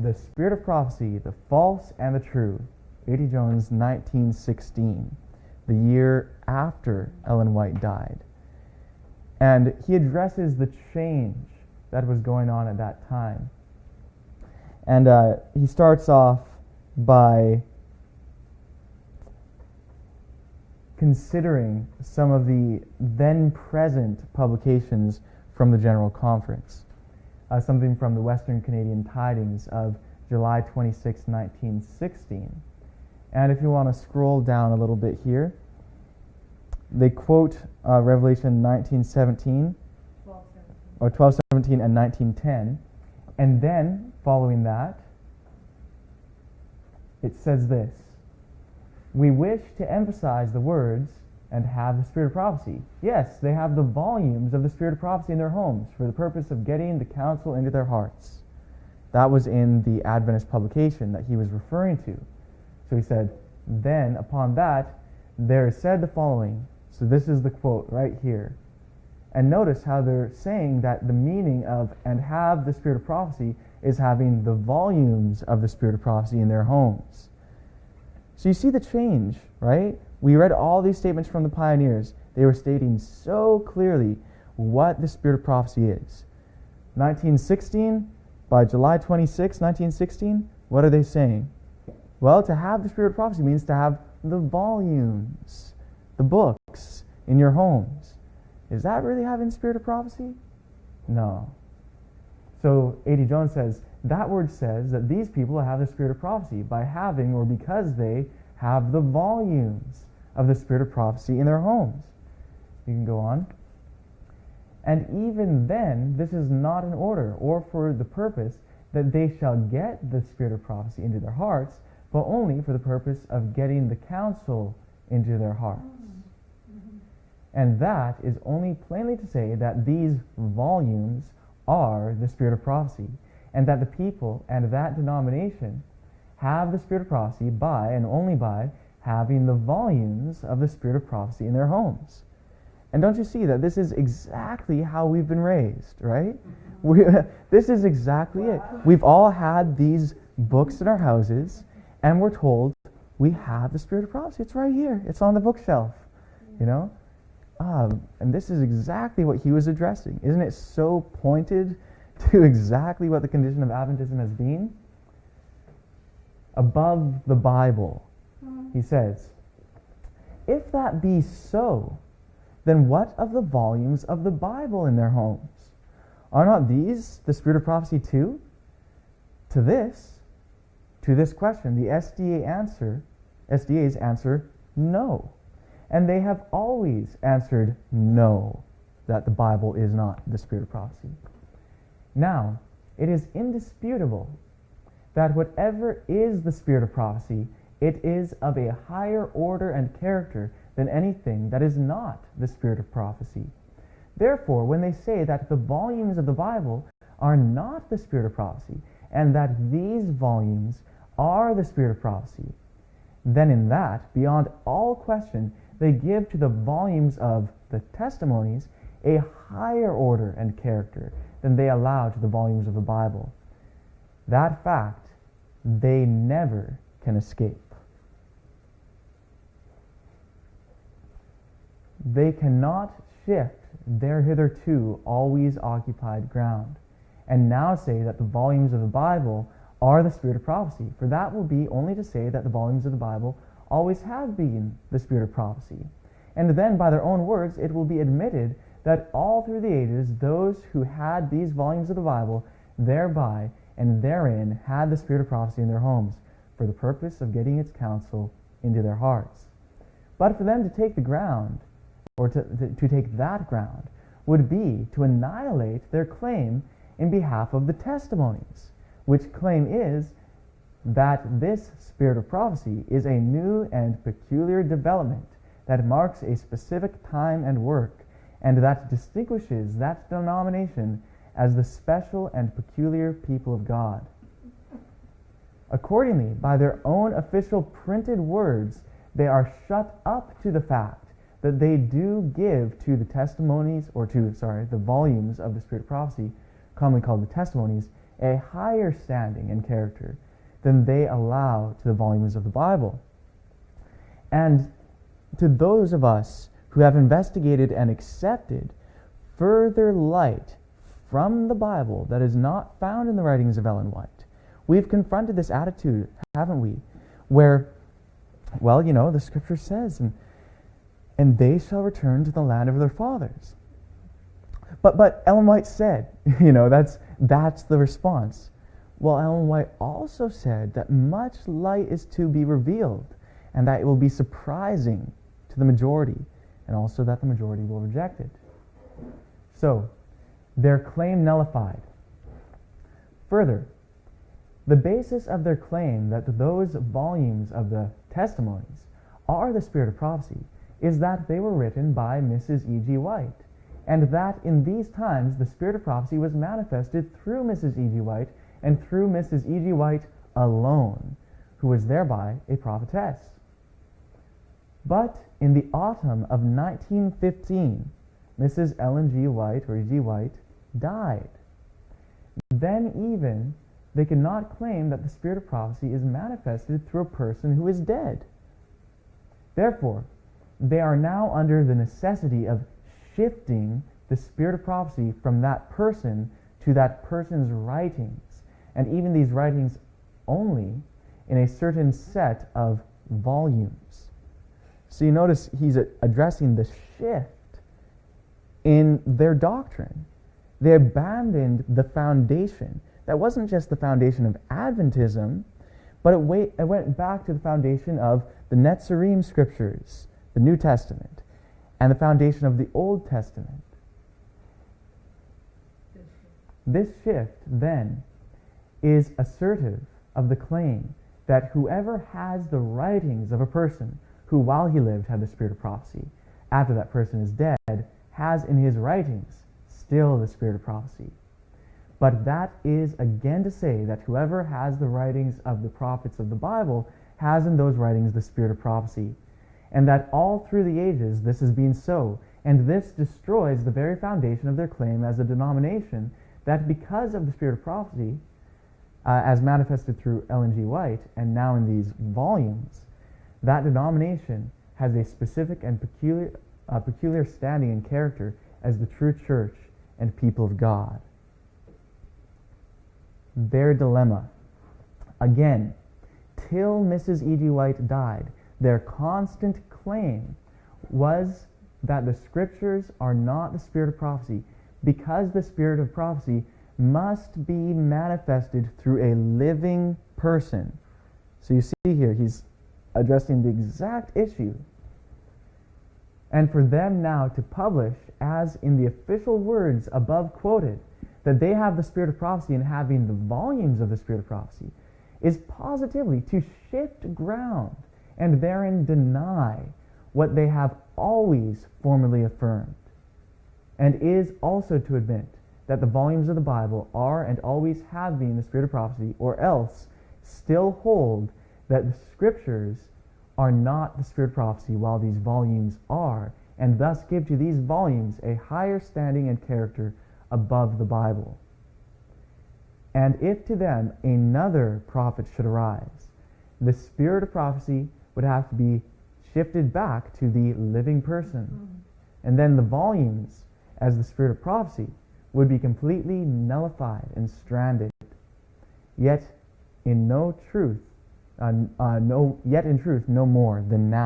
The Spirit of Prophecy, the False and the True, A.T. Jones, 1916, the year after Ellen White died. And he addresses the change that was going on at that time. And he starts off by considering some of the then-present publications from the General Conference. Something from the Western Canadian Tidings of July 26, 1916. And if you want to scroll down a little bit here, they quote Revelation 19:17, or 12:17 and 19:10, and then following that, it says this: "We wish to emphasize the words and have the Spirit of prophecy." Yes, they have the volumes of the Spirit of prophecy in their homes for the purpose of getting the counsel into their hearts. That was in the Adventist publication that he was referring to. So he said, then upon that, there is said the following. So this is the quote right here. And notice how they're saying that the meaning of "and have the Spirit of prophecy" is having the volumes of the Spirit of prophecy in their homes. So you see the change, right? We read all these statements from the pioneers. They were stating so clearly what the Spirit of prophecy is. 1916, by July 26, 1916, what are they saying? Well, to have the Spirit of prophecy means to have the volumes, the books in your homes. Is that really having the Spirit of prophecy? No. So A.T. Jones says, that word says that these people have the Spirit of prophecy by having, or because they have the volumes of the Spirit of prophecy in their homes. You can go on. And even then, this is not in order, or for the purpose that they shall get the Spirit of prophecy into their hearts, but only for the purpose of getting the counsel into their hearts. And that is only plainly to say that these volumes are the Spirit of prophecy, and that the people and that denomination have the Spirit of prophecy by, and only by, having the volumes of the Spirit of prophecy in their homes. And don't you see that this is exactly how we've been raised, right? This is exactly it. We've all had these books in our houses, and we're told we have the Spirit of prophecy. It's right here. It's on the bookshelf, you know? And this is exactly what he was addressing. Isn't it so pointed to exactly what the condition of Adventism has been? Above the Bible, he says, "If that be so, then what of the volumes of the Bible in their homes? Are not these the Spirit of prophecy too?" To this question, the SDA's answer, no. And they have always answered no, that the Bible is not the Spirit of prophecy. Now, it is indisputable that whatever is the Spirit of prophecy, it is of a higher order and character than anything that is not the Spirit of prophecy. Therefore, when they say that the volumes of the Bible are not the Spirit of prophecy, and that these volumes are the Spirit of prophecy, then in that, beyond all question, they give to the volumes of the testimonies a higher order and character than they allow to the volumes of the Bible. That fact they never can escape. They cannot shift their hitherto always occupied ground, and now say that the volumes of the Bible are the Spirit of prophecy, for that will be only to say that the volumes of the Bible always have been the Spirit of prophecy. And then, by their own words, it will be admitted that all through the ages, those who had these volumes of the Bible, thereby and therein had the Spirit of prophecy in their homes, for the purpose of getting its counsel into their hearts. But for them to take the ground, or to take that ground, would be to annihilate their claim in behalf of the testimonies, which claim is that this Spirit of prophecy is a new and peculiar development that marks a specific time and work, and that distinguishes that denomination as the special and peculiar people of God. Accordingly, by their own official printed words, they are shut up to the fact that they do give to the testimonies, or to, the volumes of the Spirit of prophecy, commonly called the testimonies, a higher standing and character than they allow to the volumes of the Bible. And to those of us who have investigated and accepted further light from the Bible that is not found in the writings of Ellen White, we've confronted this attitude, haven't we? Where, well, the scripture says, and they shall return to the land of their fathers. But Ellen White said, that's the response. Well, Ellen White also said that much light is to be revealed, and that it will be surprising to the majority, and also that the majority will reject it. So, their claim nullified. Further, the basis of their claim that those volumes of the testimonies are the spirit of prophecy is that they were written by Mrs. E.G. White, and that in these times the spirit of prophecy was manifested through Mrs. E.G. White and through Mrs. E.G. White alone, who was thereby a prophetess. But in the autumn of 1915, Mrs. Ellen G. White, or E.G. White, died. Then even they cannot claim that the spirit of prophecy is manifested through a person who is dead. Therefore, they are now under the necessity of shifting the spirit of prophecy from that person to that person's writings, and even these writings only in a certain set of volumes. So you notice he's addressing the shift in their doctrine. They abandoned the foundation. That wasn't just the foundation of Adventism, but it went back to the foundation of the Netzarim scriptures, the New Testament, and the foundation of the Old Testament. This shift, then, is assertive of the claim that whoever has the writings of a person who, while he lived, had the spirit of prophecy, after that person is dead, has in his writings still the spirit of prophecy. But that is again to say that whoever has the writings of the prophets of the Bible has in those writings the spirit of prophecy, and that all through the ages this has been so, and this destroys the very foundation of their claim as a denomination, that because of the spirit of prophecy, as manifested through Ellen G. White, and now in these volumes, that denomination has a specific and peculiar standing and character as the true church and people of God. Their dilemma. Again, till Mrs. E.G. White died, their constant claim was that the scriptures are not the spirit of prophecy, because the spirit of prophecy must be manifested through a living person. So you see here, he's addressing the exact issue. And for them now to publish, as in the official words above quoted, that they have the spirit of prophecy and having the volumes of the spirit of prophecy, is positively to shift ground and therein deny what they have always formally affirmed, and is also to admit that the volumes of the Bible are and always have been the spirit of prophecy, or else still hold that the scriptures are not the spirit of prophecy while these volumes are, and thus give to these volumes a higher standing and character above the Bible. And if to them another prophet should arise, the spirit of prophecy would have to be shifted back to the living person. And then the volumes, as the spirit of prophecy, would be completely nullified and stranded. Yet in truth, no more than now.